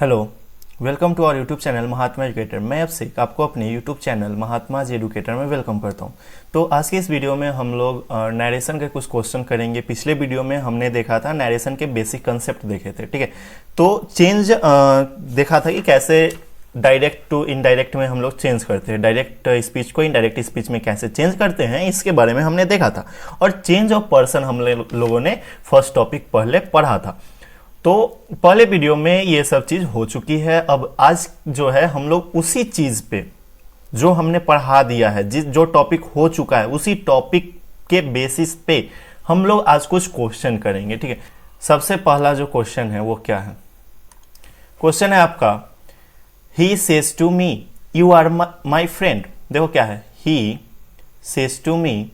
Hello, welcome to our YouTube channel Mahatma educator. मैं अभिषेक आपको अपने YouTube channel Mahatma ji educator में वेलकम करता हूं। तो आज की इस वीडियो में हम लोग नरेशन के कुछ क्वेश्चन करेंगे। पिछले वीडियो में हमने देखा था नरेशन के बेसिक कंसेप्ट देखे थे, ठीक है। तो चेंज देखा था कि कैसे डायरेक्ट टू इनडायरेक्ट में हम लोग चेंज करते हैं, डायरेक्ट स्पीच को इनडायरेक्ट स्पीच में कैसे चेंज करते हैं, इसके बारे में हमने देखा था। और चेंज ऑफ पर्सन हम लोगों ने फर्स्ट टॉपिक पहले पढ़ा था। तो पहले वीडियो में ये सब चीज हो चुकी है। अब आज जो है हम लोग उसी चीज पे जो हमने पढ़ा दिया है, जो टॉपिक हो चुका है, उसी टॉपिक के बेसिस पे हम लोग आज कुछ क्वेश्चन करेंगे, ठीक है। सबसे पहला जो क्वेश्चन है वो क्या है? क्वेश्चन है आपका, he says to me you are my friend. देखो क्या है, he says to me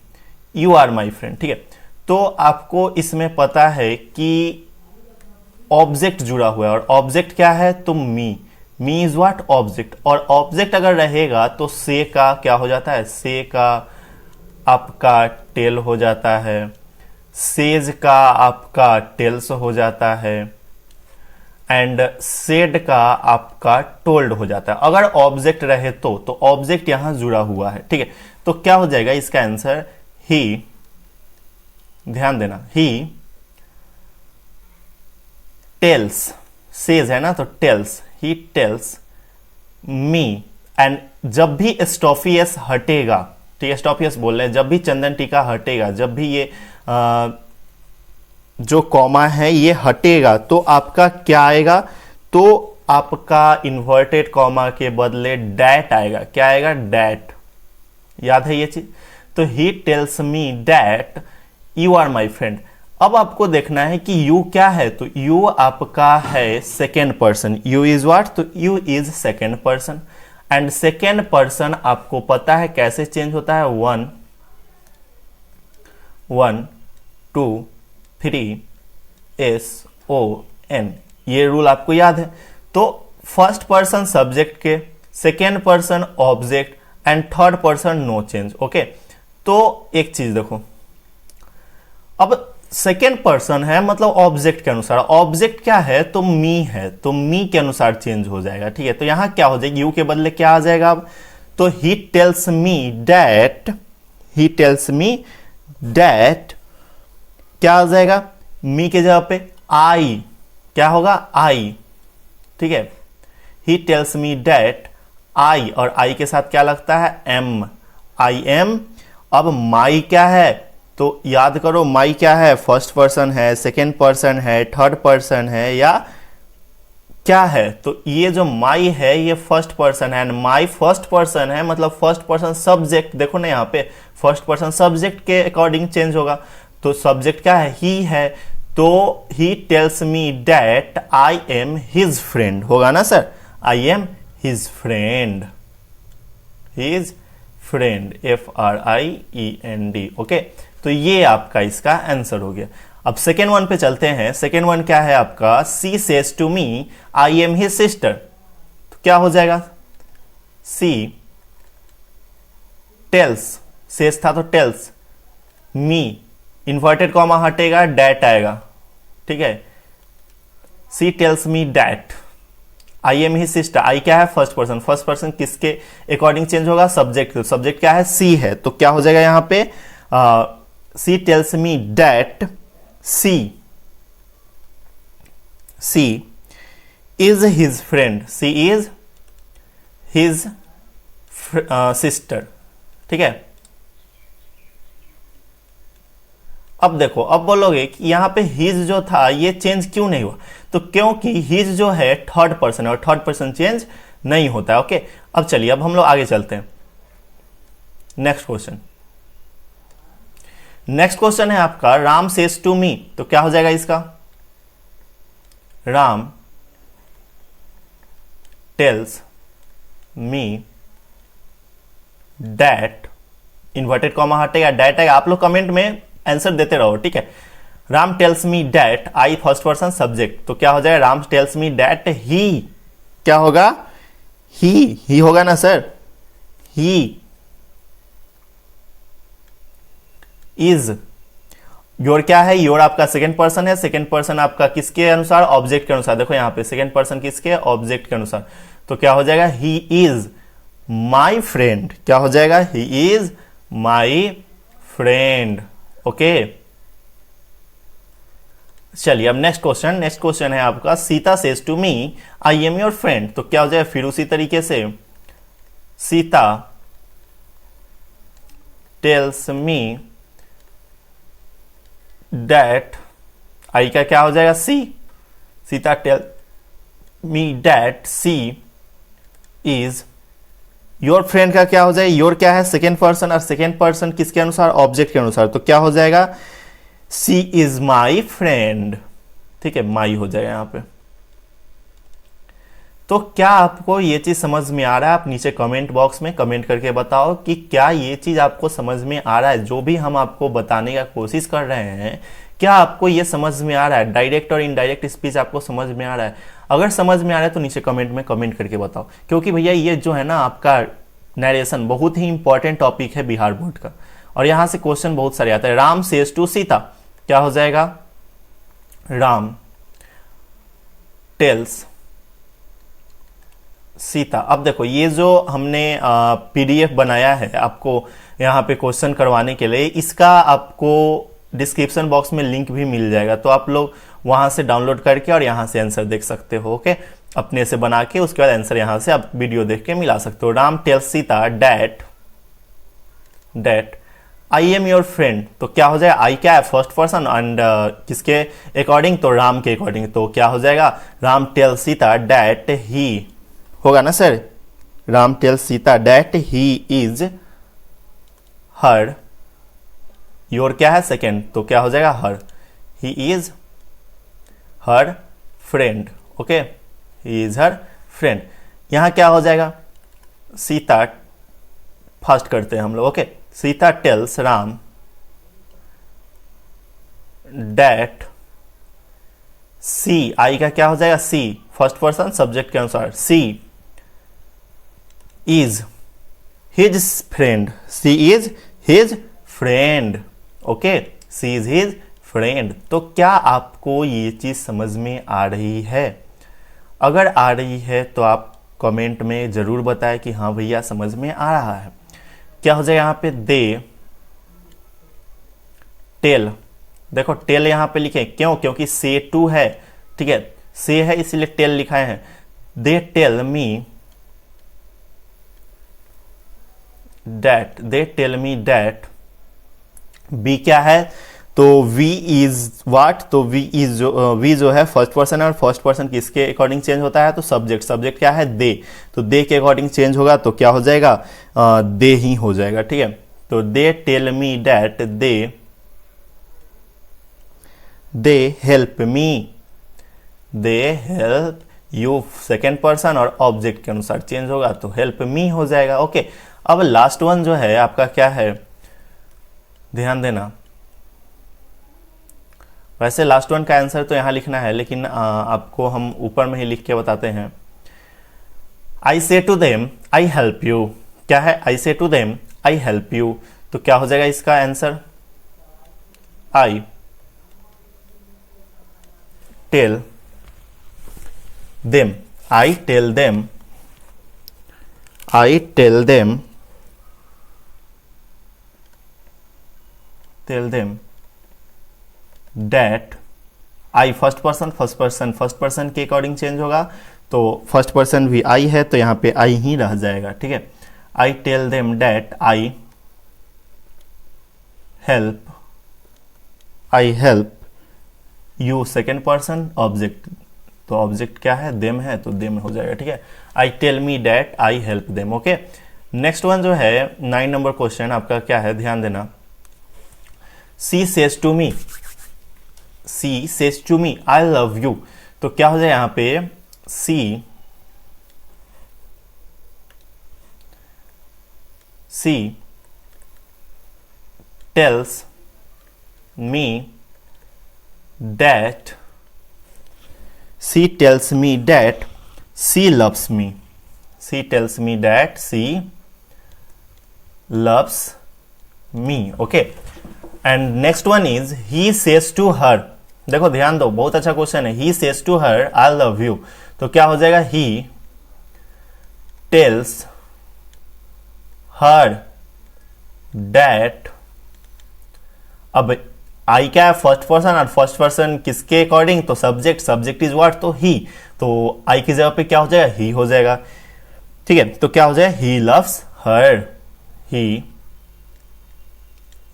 you are my friend, ठीक है। तो आपको इसमें पता है कि ऑब्जेक्ट जुड़ा हुआ है, और ऑब्जेक्ट क्या है? तो मी इज व्हाट? ऑब्जेक्ट। और ऑब्जेक्ट अगर रहेगा तो से का क्या हो जाता है? से का आपका टेल हो जाता है, सेज का आपका टेल्स हो जाता है, एंड सेड का आपका टोल्ड हो जाता है। अगर ऑब्जेक्ट रहे तो ऑब्जेक्ट यहां जुड़ा हुआ है, ठीक है। तो क्या हो जाएगा इसका आंसर? ही, ध्यान देना, ही टेल्स, सेज है ना, तो tells, he tells me. And जब भी स्टॉफियस हटेगा, ठीक है, स्टॉफियस बोल रहे हैं, जब भी चंदन टीका हटेगा, जब भी ये जो कॉमा है ये हटेगा, तो आपका क्या आएगा? तो आपका इन्वर्टेड कॉमा के बदले डैट आएगा। क्या आएगा? डैट। याद है ये चीज? तो he tells me that you are my friend. अब आपको देखना है कि यू क्या है, तो यू आपका है second person. You is what? तो you is second person. And second person आपको पता है कैसे चेंज होता है? 1 2 3 SON, ये रूल आपको याद है। तो फर्स्ट पर्सन सब्जेक्ट के, second person object, and third person no change. Okay, तो एक चीज देखो, अब सेकेंड पर्सन है मतलब ऑब्जेक्ट के अनुसार। ऑब्जेक्ट क्या है? तो मी है, तो मी के अनुसार चेंज हो जाएगा, ठीक है। तो यहां क्या हो जाएगा? यू के बदले क्या आ जाएगा अब? तो he tells me that, he tells me that, क्या आ जाएगा? मी के जगह पे आई, क्या होगा? आई, ठीक है। ही टेल्स मी डैट आई, और आई के साथ क्या लगता है? Am, I am. अब माई क्या है? तो याद करो, माई क्या है? फर्स्ट पर्सन है, सेकेंड पर्सन है, थर्ड पर्सन है, या क्या है? तो ये जो माई है ये फर्स्ट पर्सन है, एंड माई फर्स्ट पर्सन है, मतलब फर्स्ट पर्सन सब्जेक्ट। देखो ना, यहाँ पे फर्स्ट पर्सन सब्जेक्ट के अकॉर्डिंग चेंज होगा। तो सब्जेक्ट क्या है? ही है। तो he tells me that I am his friend, होगा ना sir? I am his friend, his friend, FRIEND। Okay, तो ये आपका इसका आंसर हो गया। अब सेकेंड वन पे चलते हैं। सेकेंड वन क्या है आपका? She says to me I am his sister. तो क्या हो जाएगा? सी टेल्स, सेज था तो टेल्स मी, इन्वर्टेड कॉमा हटेगा, डैट आएगा, ठीक है। She tells me that I am his sister. I क्या है? First person. फर्स्ट पर्सन किसके अकॉर्डिंग चेंज होगा? सब्जेक्ट। सब्जेक्ट क्या है? सी है। तो क्या हो जाएगा यहां पे? She tells me that she is his friend, she is his sister, ठीक है। अब देखो, अब बोलोगे कि यहां पे हिज जो था ये चेंज क्यों नहीं हुआ? तो क्योंकि हिज जो है थर्ड पर्सन है, और थर्ड पर्सन चेंज नहीं होता है। ओके, अब चलिए, अब हम लोग आगे चलते हैं। नेक्स्ट क्वेश्चन, नेक्स्ट क्वेश्चन है आपका, राम सेज टू मी। तो क्या हो जाएगा इसका? Ram tales me that, inverted comma हटेगा, डैट आएगा। आप लोग कमेंट में आंसर देते रहो, ठीक है। Ram tales me that, I first person subject, तो क्या हो जाएगा? Ram tales me that he, क्या होगा? ही होगा ना सर? ही इज योर क्या है, योर आपका सेकंड पर्सन है, सेकंड पर्सन आपका किसके अनुसार, ऑब्जेक्ट के अनुसार। देखो यहाँ पे सेकंड पर्सन किसके, ऑब्जेक्ट के अनुसार। तो क्या हो जाएगा, ही इज माई फ्रेंड। क्या हो जाएगा, he is my friend. Okay, चलिए अब नेक्स्ट क्वेश्चन है आपका, Sita says to me I am your friend. तो क्या हो जाएगा, फिर उसी तरीके से, Sita tells me that, I का क्या हो जाएगा, she. Sita tell me that she is your friend का क्या हो जाएगा, योर क्या है, सेकेंड पर्सन, और सेकेंड पर्सन किसके अनुसार, ऑब्जेक्ट के अनुसार। तो क्या हो जाएगा, सी इज माई फ्रेंड। ठीक है, माई हो जाएगा यहां पे। तो क्या आपको ये चीज समझ में आ रहा है? आप नीचे कमेंट बॉक्स में कमेंट करके बताओ कि क्या ये चीज आपको समझ में आ रहा है, जो भी हम आपको बताने का कोशिश कर रहे हैं, क्या आपको ये समझ में आ रहा है? डायरेक्ट और इनडायरेक्ट स्पीच आपको समझ में आ रहा है? अगर समझ में आ रहा है तो नीचे कमेंट में कमेंट करके बताओ, क्योंकि भैया ये जो है ना आपका नरेशन बहुत ही इंपॉर्टेंट टॉपिक है बिहार बोर्ड का, और यहां से क्वेश्चन बहुत सारे आते हैं। राम सेज टू सीता, क्या हो जाएगा, राम टेल्स सीता। अब देखो ये जो हमने पीडीएफ बनाया है आपको यहाँ पे क्वेश्चन करवाने के लिए, इसका आपको डिस्क्रिप्शन बॉक्स में लिंक भी मिल जाएगा, तो आप लोग वहां से डाउनलोड करके और यहाँ से आंसर देख सकते हो। ओके, अपने से बना के उसके बाद आंसर यहाँ से आप वीडियो देख के मिला सकते हो। Ram tells Sita that I am your friend. तो क्या हो जाएगा, आई क्या है, फर्स्ट पर्सन, एंड किसके अकॉर्डिंग, तो राम के अकॉर्डिंग। तो क्या हो जाएगा, Ram tells Sita that he, होगा ना sir, Ram tells Sita that he is her, your क्या है, सेकेंड, तो क्या हो जाएगा, her, he is her friend. Okay, he is her friend. यहां क्या हो जाएगा, सीता, फर्स्ट करते हैं हम लोग। Okay, Sita tells Ram that she, I का क्या हो जाएगा, सी, फर्स्ट पर्सन सब्जेक्ट के अनुसार, she is his friend, she is his friend. Okay, she is his friend. तो क्या आपको ये चीज समझ में आ रही है? अगर आ रही है तो आप कमेंट में जरूर बताएं कि हाँ भैया समझ में आ रहा है। क्या हो जाएगा यहां पे, दे टेल, देखो टेल यहां पे लिखे, क्यों, क्योंकि से टू है, ठीक है, से है इसलिए टेल लिखाए हैं। They tell me that be क्या है, तो वी इज व्हाट, तो वी इज जो वी जो है फर्स्ट पर्सन है, और फर्स्ट पर्सन किसके अकॉर्डिंग चेंज होता है, तो सब्जेक्ट क्या है, दे, तो दे के अकॉर्डिंग चेंज होगा, तो क्या हो जाएगा, दे ही हो जाएगा। ठीक है, तो they tell me that they help me, they help you, second person और ऑब्जेक्ट के अनुसार चेंज होगा, तो हेल्प मी हो जाएगा। ओके, अब लास्ट वन जो है आपका क्या है, ध्यान देना, वैसे लास्ट वन का आंसर तो यहां लिखना है, लेकिन आपको हम ऊपर में ही लिख के बताते हैं। I say to them I help you, क्या है, I say to them I help you, तो क्या हो जाएगा इसका answer, I tell them, I tell them that, I first person के अकॉर्डिंग चेंज होगा, तो फर्स्ट पर्सन भी आई है, तो यहां पे आई ही रह जाएगा। ठीक है, I tell them that I help you, second person object, तो ऑब्जेक्ट क्या है, देम है, तो देम हो जाएगा। ठीक है, I tell me that I help them. Okay, next one जो है 9 नंबर क्वेश्चन आपका क्या है, ध्यान देना। She says to me I love you, तो क्या हो जाए यहां पे, she tells me that she loves me, okay, and next one is he says to her. देखो ध्यान दो, बहुत अच्छा क्वेश्चन है। He says to her I love you, तो क्या हो जाएगा? He tells her that. अब आई क्या है? फर्स्ट पर्सन, और फर्स्ट पर्सन किसके अकॉर्डिंग? तो सब्जेक्ट, सब्जेक्ट इज व्हाट? तो ही। तो आई की जगह पे क्या हो जाएगा? ही हो जाएगा। ठीक है, तो क्या हो जाएगा? He loves her, he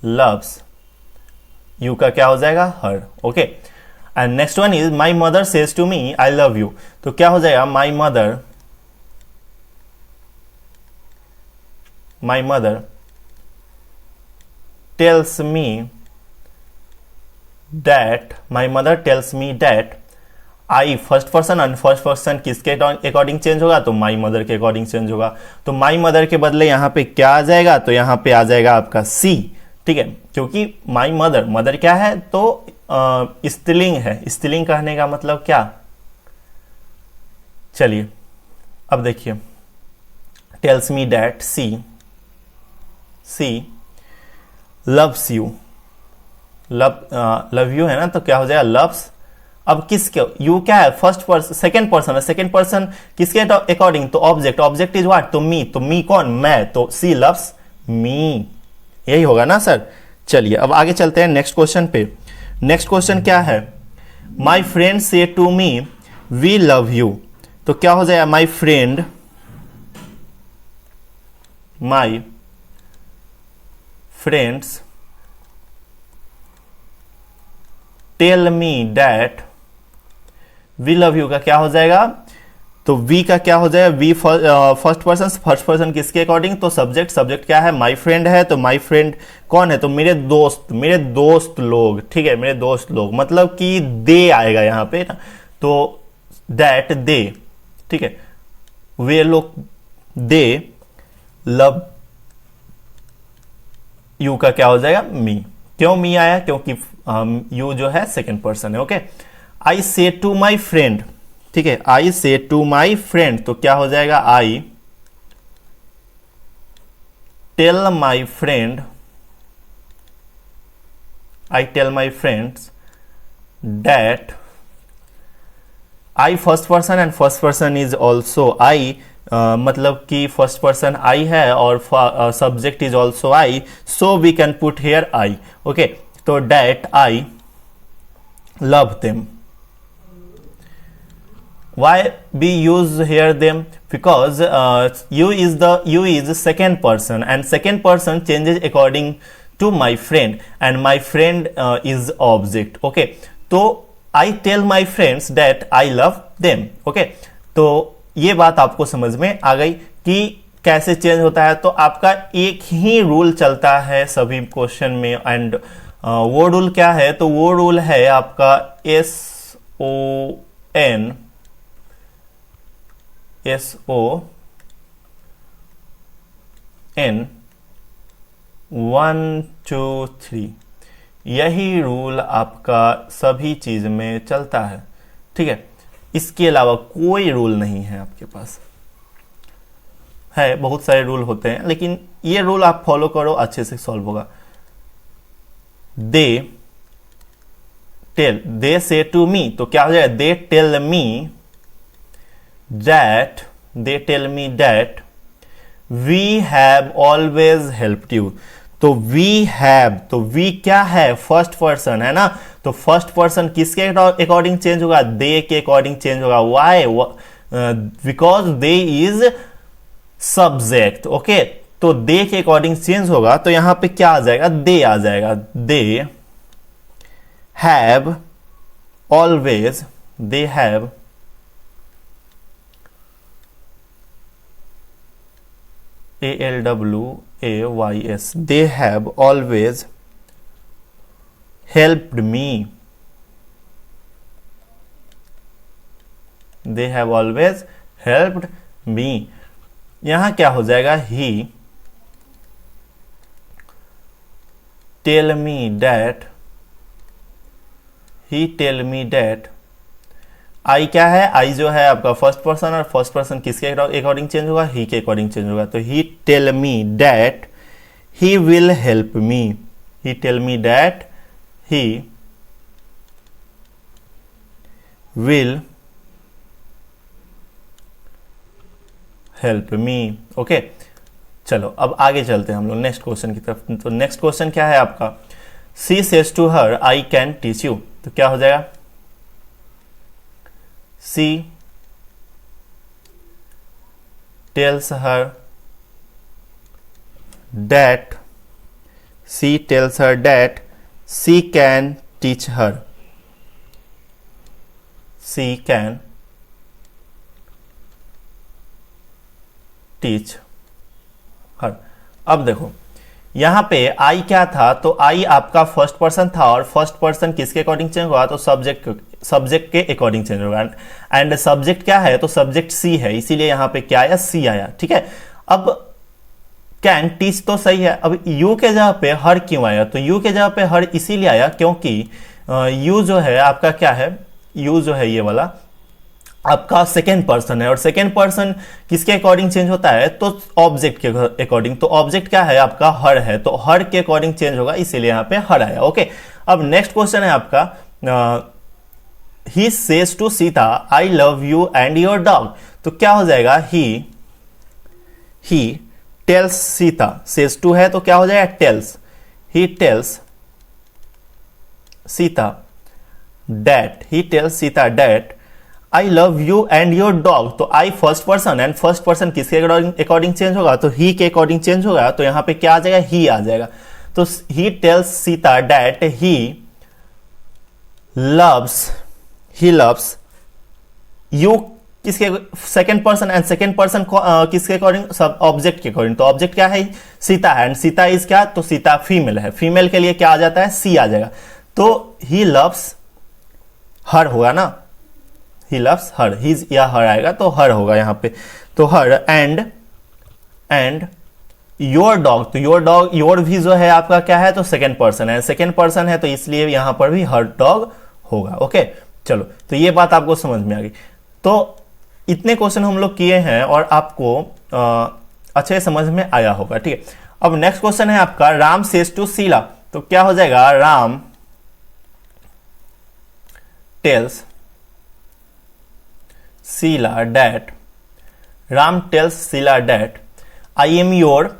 loves. You का क्या हो जाएगा? Her. Okay, and next one is my mother says to me I love you, तो क्या हो जाएगा? My mother tells me that, my mother tells me that I first person और first person किसके अकॉर्डिंग चेंज होगा? तो my mother के according change होगा। तो माई मदर के बदले यहां पे क्या आ जाएगा? तो यहां पे आ जाएगा आपका सी। ठीक है, क्योंकि माई मदर, मदर क्या है? तो स्त्रीलिंग है। स्त्रीलिंग कहने का मतलब क्या? चलिए अब देखिए, tells me that she loves you, love you है ना, तो क्या हो जाएगा? लव्स। अब किसके? यू क्या है? फर्स्ट पर्सन, सेकेंड पर्सन है। सेकेंड पर्सन किसके अकॉर्डिंग? तो ऑब्जेक्ट, ऑब्जेक्ट इज व्हाट? तो मी। तो मी कौन? मैं। तो सी लव्स मी, यही होगा ना सर। चलिए अब आगे चलते हैं नेक्स्ट क्वेश्चन पे। नेक्स्ट क्वेश्चन क्या है? My friend say to me we love you, तो क्या हो जाएगा? My friend friends tell me that we love you का क्या हो जाएगा? तो वी का क्या हो जाएगा? वी फर्स्ट पर्सन किसके अकॉर्डिंग? तो सब्जेक्ट, सब्जेक्ट क्या है? माई फ्रेंड है। तो माई फ्रेंड कौन है? तो मेरे दोस्त लोग। ठीक है, मेरे दोस्त लोग, मतलब कि दे आएगा यहां पे ना, तो दैट दे। ठीक है, वे लोग, दे लव यू का क्या हो जाएगा? मी। क्यों मी आया? क्योंकि यू जो है सेकेंड पर्सन है। Okay, I say to my friend. ठीक है, I say to my friend, तो क्या हो जाएगा? I tell my friends that, I first person and first person is also I, मतलब कि फर्स्ट पर्सन आई है और subject is also I, so we can put here I. Okay, तो that I love them. Why we use here them? Because you is second person, and second person changes according to my friend, and my friend is object. Okay, तो I tell my friends that I love them. Okay, तो ये बात आपको समझ में आ गई कि कैसे चेंज होता है। तो आपका एक ही रूल चलता है सभी क्वेश्चन में, एंड वो रूल क्या है? तो वो रूल है आपका SON 1 2 3, यही रूल आपका सभी चीज में चलता है। ठीक है, इसके अलावा कोई रूल नहीं है आपके पास। है, बहुत सारे रूल होते हैं, लेकिन ये रूल आप फॉलो करो, अच्छे से सॉल्व होगा। दे से टू मी, तो क्या हो जाएगा? They tell me that we have always helped you. तो वी क्या है? फर्स्ट पर्सन है ना, तो फर्स्ट पर्सन किसके अकॉर्डिंग चेंज होगा? दे के अकॉर्डिंग चेंज होगा। Why? Because they is subject. Okay, तो दे के अकॉर्डिंग चेंज होगा, तो यहां पे क्या आ जाएगा? दे आ जाएगा। They have always, they have ALWAYS, they have always helped me. They have always helped me. यहां क्या हो जाएगा? He tell me that आई क्या है? आई जो है आपका फर्स्ट पर्सन, और फर्स्ट पर्सन किसके अकॉर्डिंग चेंज होगा? ही के अकॉर्डिंग चेंज होगा। तो he tell me that he will help me, he tell me that he will help me. Okay, चलो अब आगे चलते हैं हम लोग नेक्स्ट क्वेश्चन की तरफ। तो नेक्स्ट क्वेश्चन क्या है आपका, she says to her I can teach you. तो क्या हो जाएगा, she tells her that she can teach her, she can teach her. अब देखो यहां पे आई क्या था, तो आई आपका फर्स्ट पर्सन था और फर्स्ट पर्सन किसके अकॉर्डिंग चेंज हुआ, तो सब्जेक्ट के अकॉर्डिंग चेंज होगा। एंड सब्जेक्ट क्या है, तो सब्जेक्ट सी है, इसीलिए यहां पे क्या आया, सी आया। ठीक है, अब कैन टीच तो सही है, अब यू के जगह पे हर क्यों आया, तो यू के जगह पे हर इसीलिए आया क्योंकि यू जो है आपका क्या है, यू जो है ये वाला आपका सेकेंड पर्सन है, और सेकेंड पर्सन किसके अकॉर्डिंग चेंज होता है, तो ऑब्जेक्ट के अकॉर्डिंग। तो ऑब्जेक्ट क्या है आपका, हर है, तो हर के अकॉर्डिंग चेंज होगा, इसीलिए यहां पे हर आया। ओके, अब नेक्स्ट क्वेश्चन है आपका, he says to Sita I love you and your dog. तो क्या हो जाएगा, he tells Sita, says to है तो क्या हो जाएगा, tells, he tells Sita that I love you and your dog. तो I first person, and first person किसके अकॉर्डिंग चेंज होगा, तो ही के अकॉर्डिंग चेंज होगा, तो यहां पे क्या आ जाएगा, ही आ जाएगा। तो he tells Sita that he loves you, किसके second person, and second person किसके अकॉर्डिंग, सब ऑब्जेक्ट के अकॉर्डिंग। तो ऑब्जेक्ट क्या है, सीता है, एंड सीता इज क्या, तो सीता फीमेल है, फीमेल के लिए क्या आ जाता है, सी आ जाएगा। तो ही लव्स हर होगा ना, ही लव्स हर, हिज या हर आएगा तो हर होगा यहां पे, तो हर। एंड योर डॉग, तो योर भी जो है आपका क्या है, तो सेकेंड पर्सन है, सेकेंड पर्सन है, तो इसलिए यहां पर भी हर डॉग होगा। ओके, चलो तो ये बात आपको समझ में आ गई। तो इतने क्वेश्चन हम लोग किए हैं और आपको अच्छे समझ में आया होगा। ठीक है, अब नेक्स्ट क्वेश्चन है आपका, राम सेज टू शीला। तो क्या हो जाएगा, Ram tells Sheila that I am your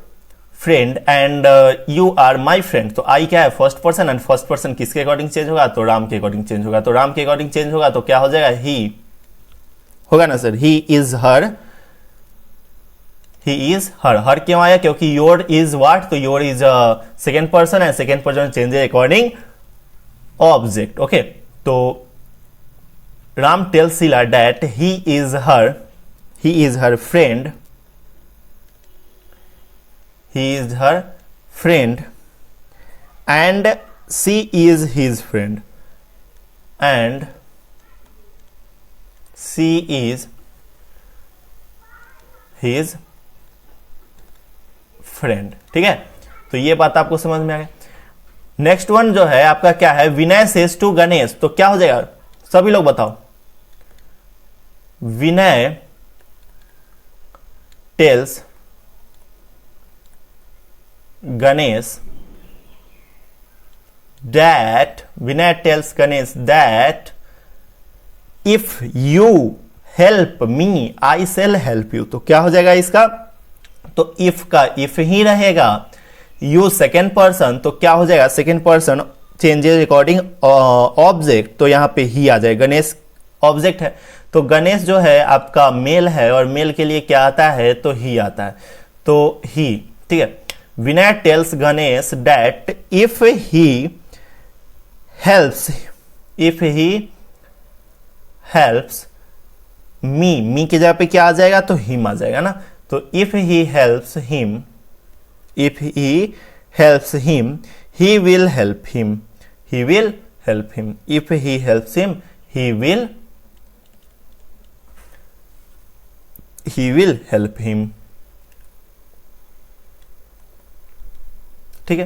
friend and you are my friend। तो I क्या है, first person, and first person किसके अकॉर्डिंग चेंज होगा, तो राम के अकॉर्डिंग चेंज होगा। तो राम के अकॉर्डिंग चेंज होगा तो क्या हो जाएगा, ही होगा ना सर, ही इज हर क्यों आया, क्योंकि योर इज व्हाट, तो your is second person, and second person changes according object. Okay, तो Ram tells Sheila that he is her friend, and she is his friend, and she is his friend। ठीक है, तो ये बात आपको समझ में आ गई। नेक्स्ट वन जो है आपका क्या है, विनय सेज टू गणेश। तो क्या हो जाएगा, सभी लोग बताओ, Vinay tells Ganesh that if you help me I shall help you. तो क्या हो जाएगा इसका, तो इफ का इफ ही रहेगा, यू सेकेंड पर्सन, तो क्या हो जाएगा, second person changes according object, तो यहां पे ही आ जाएगा, गणेश ऑब्जेक्ट है, तो गणेश जो है आपका मेल है, और मेल के लिए क्या आता है, तो ही आता है, तो ही। ठीक है, Vinay tells Ganesh that if he helps me की जगह पे क्या आ जाएगा, तो हिम आ जाएगा ना। तो if he helps him he will help him, if he helps him he will help him। ठीक है,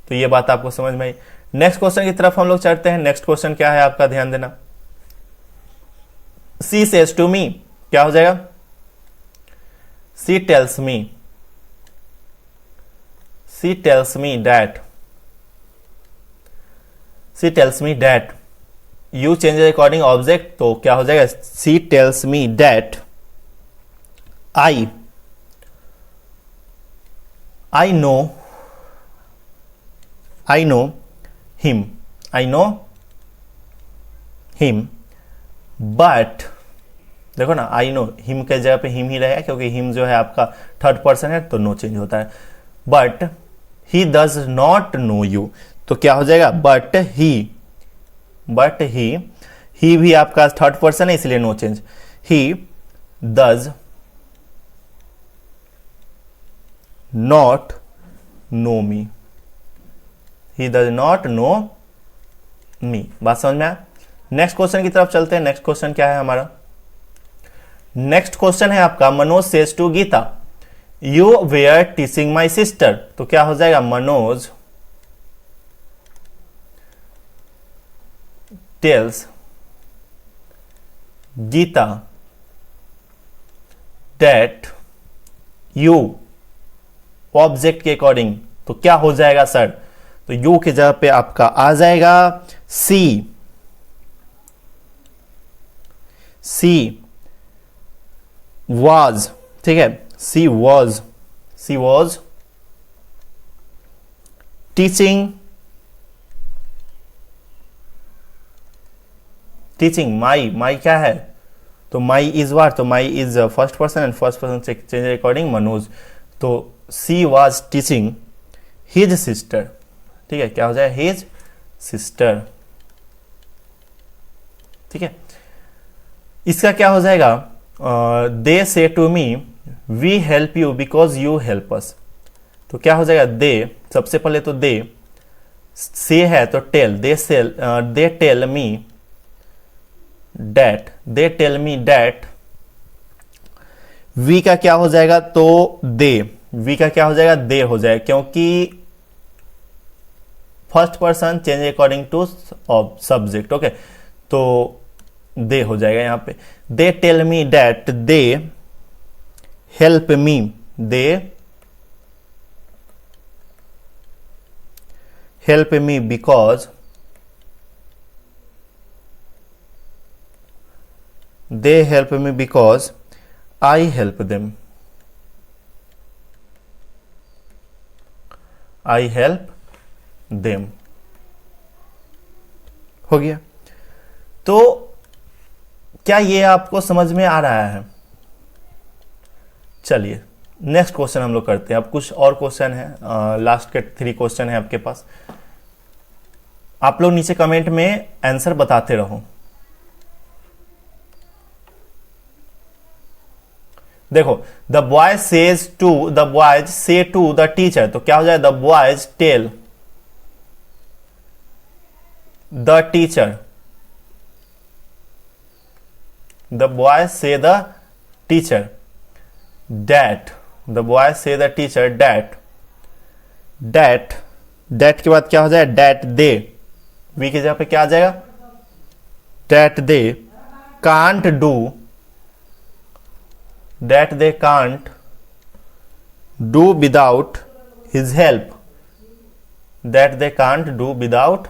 तो ये बात आपको समझ में आई। नेक्स्ट क्वेश्चन की तरफ हम लोग चलते हैं। नेक्स्ट क्वेश्चन क्या है आपका, ध्यान देना, सी सेज टू मी, क्या हो जाएगा, she tells me that she tells me that, you change according object, तो क्या हो जाएगा, she tells me that I know him, I know him, but देखो ना, आई नो हिम के जगह पे हिम ही रहेगा क्योंकि हिम जो है आपका थर्ड पर्सन है तो नो चेंज होता है। But he does not no you, तो क्या हो जाएगा, बट ही भी आपका थर्ड पर्सन है इसलिए no change, he does not know me, he does not know me. बात समझ में आया? नेक्स्ट क्वेश्चन की तरफ चलते हैं। नेक्स्ट क्वेश्चन क्या है हमारा, नेक्स्ट क्वेश्चन है आपका, Manoj says to Geeta you were teaching my sister, तो क्या हो जाएगा, Manoj tells Geeta that you, object के अकॉर्डिंग, तो क्या हो जाएगा सर, तो यू की जगह पे आपका आ जाएगा सी वाज, ठीक है, सी वॉज टीचिंग माई क्या है, तो माई इज वाट, तो my is first person and first person change according Manoj, तो she was teaching his sister, ठीक है, क्या हो जाए, हिज सिस्टर, ठीक है। इसका क्या हो जाएगा, they say to me we help you because you help us, तो क्या हो जाएगा, दे, सबसे पहले तो दे, से है तो tell, they tell me that, we का क्या हो जाएगा, तो वी का क्या हो जाएगा, दे हो जाएगा क्योंकि first person change according to subject, okay, तो दे हो जाएगा यहां पे, they tell me that they help me, they help me because they help me because I help them, I help them, हो गया। तो क्या ये आपको समझ में आ रहा है? चलिए नेक्स्ट क्वेश्चन हम लोग करते हैं। अब कुछ और क्वेश्चन है, लास्ट के 3 क्वेश्चन है आपके पास। आप लोग नीचे कमेंट में आंसर बताते रहो। देखो, the boys say to the teacher, तो क्या हो जाए, the boys tell the teacher, the boys say the teacher that, the boys say the teacher that के बाद क्या हो जाए, डैट दे, वी की जगह पे क्या आ जाएगा, that they can't do, that they can't do without his help, that they can't do without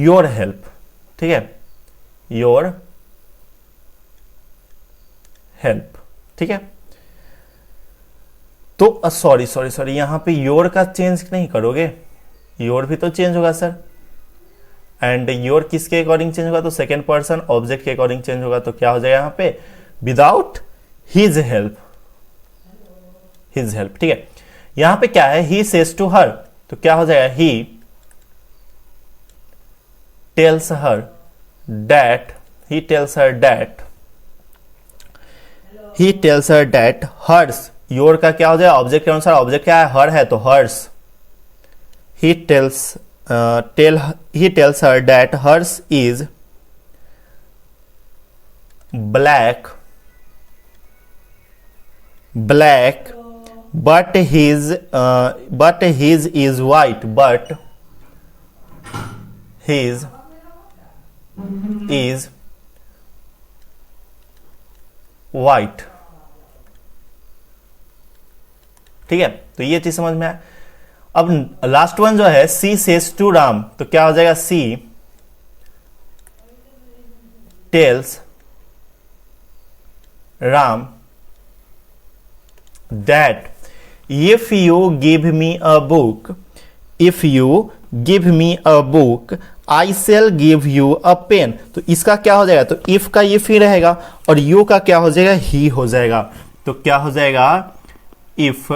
your help, ठीक है, your help, ठीक है। तो सॉरी यहां पे योर का चेंज नहीं करोगे, योर भी तो चेंज होगा सर, एंड योर किसके अकॉर्डिंग चेंज होगा, तो सेकेंड पर्सन ऑब्जेक्ट के अकॉर्डिंग चेंज होगा, तो क्या हो जाएगा यहां पे, विदाउट हिज हेल्प, ठीक है। यहां पे क्या है, ही सेज टू हर, तो क्या हो जाएगा, he tells her that hers, your का क्या हो जाएगा, ऑब्जेक्ट के अनुसार, ऑब्जेक्ट क्या है, हर है तो hers, he tells her that hers is black but his is white, but his is white, ठीक है। तो ये चीज समझ में आया। अब लास्ट वन जो है सी सेज टू राम, तो क्या हो जाएगा she tells Ram that if you give me a book, if you give me a book I shall give you a pen. तो इसका क्या हो जाएगा, तो इफ का इफ ही रहेगा और यू का क्या हो जाएगा, ही हो जाएगा। तो क्या हो जाएगा, इफ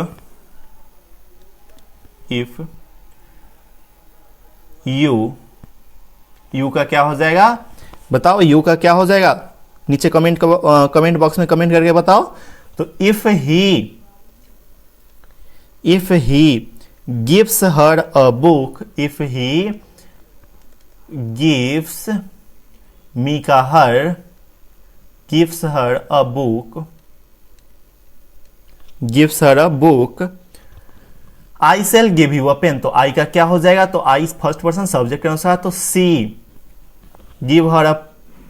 यू का क्या हो जाएगा, बताओ यू का क्या हो जाएगा, नीचे कमेंट बॉक्स में कमेंट करके बताओ। तो if he gives her a book, if he gives me का her, gives her a book, gives her a book I shall give you a pen. तो आई का क्या हो जाएगा, तो आई फर्स्ट पर्सन सब्जेक्ट के अनुसार, तो she give her a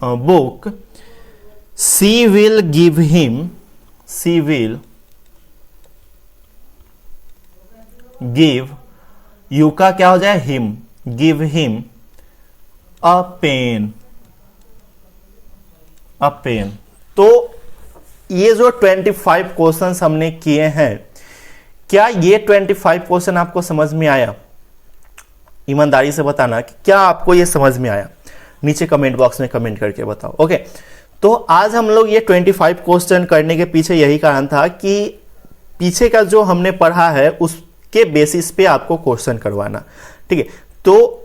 book, she will give him, she will give, you का क्या हो जाए him, give him a pen, a pen. तो ये जो 25 क्वेश्चंस हमने किए हैं, क्या ये 25 क्वेश्चन आपको समझ में आया? ईमानदारी से बताना कि क्या आपको ये समझ में आया, नीचे कमेंट बॉक्स में कमेंट करके बताओ। ओके, तो आज हम लोग ये 25 क्वेश्चन करने के पीछे यही कारण था कि पीछे का जो हमने पढ़ा है उसके बेसिस पे आपको क्वेश्चन करवाना, ठीक है। तो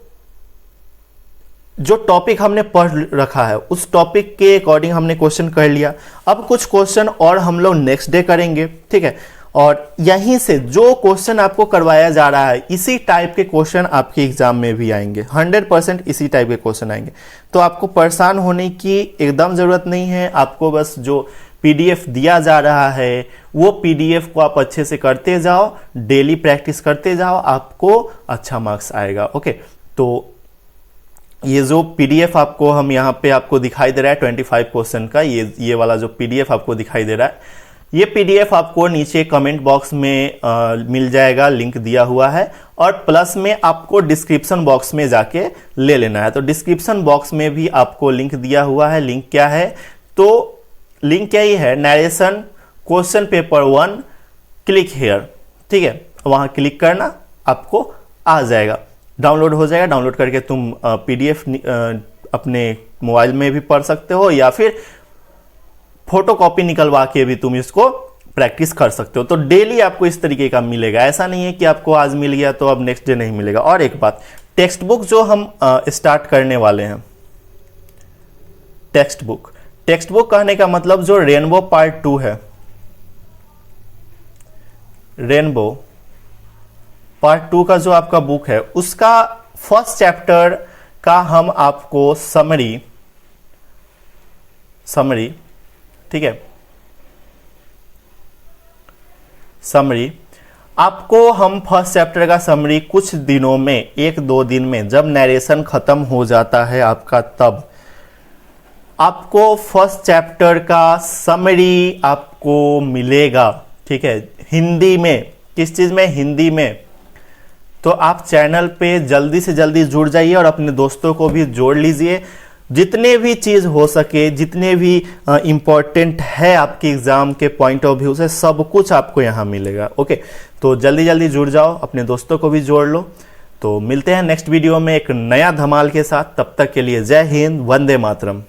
जो टॉपिक हमने पढ़ रखा है उस टॉपिक के अकॉर्डिंग हमने क्वेश्चन कर लिया। अब कुछ क्वेश्चन और हम लोग नेक्स्ट डे करेंगे, ठीक है। और यहीं से जो क्वेश्चन आपको करवाया जा रहा है इसी टाइप के क्वेश्चन आपके एग्जाम में भी आएंगे, 100% इसी टाइप के क्वेश्चन आएंगे। तो आपको परेशान होने की एकदम जरूरत नहीं है। आपको बस जो पीडीएफ दिया जा रहा है वो पीडीएफ को आप अच्छे से करते जाओ, डेली प्रैक्टिस करते जाओ, आपको अच्छा मार्क्स आएगा। ओके, तो ये जो पीडीएफ आपको हम यहाँ पे आपको दिखाई दे रहा है 25 क्वेश्चन का, ये वाला जो पीडीएफ आपको दिखाई दे रहा है, ये पीडीएफ आपको नीचे कमेंट बॉक्स में मिल जाएगा, लिंक दिया हुआ है। और प्लस में आपको डिस्क्रिप्शन बॉक्स में जाके ले लेना है। तो डिस्क्रिप्शन बॉक्स में भी आपको लिंक दिया हुआ है। लिंक क्या है, तो लिंक क्या ही है, narration question paper 1 click here, ठीक है। वहां क्लिक करना, आपको आ जाएगा, डाउनलोड हो जाएगा। डाउनलोड करके तुम पीडीएफ अपने मोबाइल में भी पढ़ सकते हो या फिर फोटो कॉपी निकलवा के भी तुम इसको प्रैक्टिस कर सकते हो। तो डेली आपको इस तरीके का मिलेगा, ऐसा नहीं है कि आपको आज मिल गया तो अब नेक्स्ट डे नहीं मिलेगा। और एक बात, टेक्स्ट बुक जो हम स्टार्ट करने वाले हैं, टेक्स्ट बुक कहने का मतलब जो रेनबो पार्ट 2 है, रेनबो पार्ट 2 का जो आपका बुक है उसका फर्स्ट चैप्टर का हम आपको समरी, ठीक है, समरी आपको हम फर्स्ट चैप्टर का समरी कुछ दिनों में, 1-2 दिन में, जब नरेशन खत्म हो जाता है आपका, तब आपको फर्स्ट चैप्टर का समरी आपको मिलेगा, ठीक है, हिंदी में। किस चीज में, हिंदी में। तो आप चैनल पे जल्दी से जल्दी जुड़ जाइए और अपने दोस्तों को भी जोड़ लीजिए। जितने भी चीज हो सके, जितने भी इंपॉर्टेंट है आपके एग्जाम के पॉइंट ऑफ व्यू से, सब कुछ आपको यहाँ मिलेगा। ओके, तो जल्दी जल्दी जुड़ जाओ, अपने दोस्तों को भी जोड़ लो। तो मिलते हैं नेक्स्ट वीडियो में एक नया धमाल के साथ। तब तक के लिए जय हिंद, वंदे मातरम।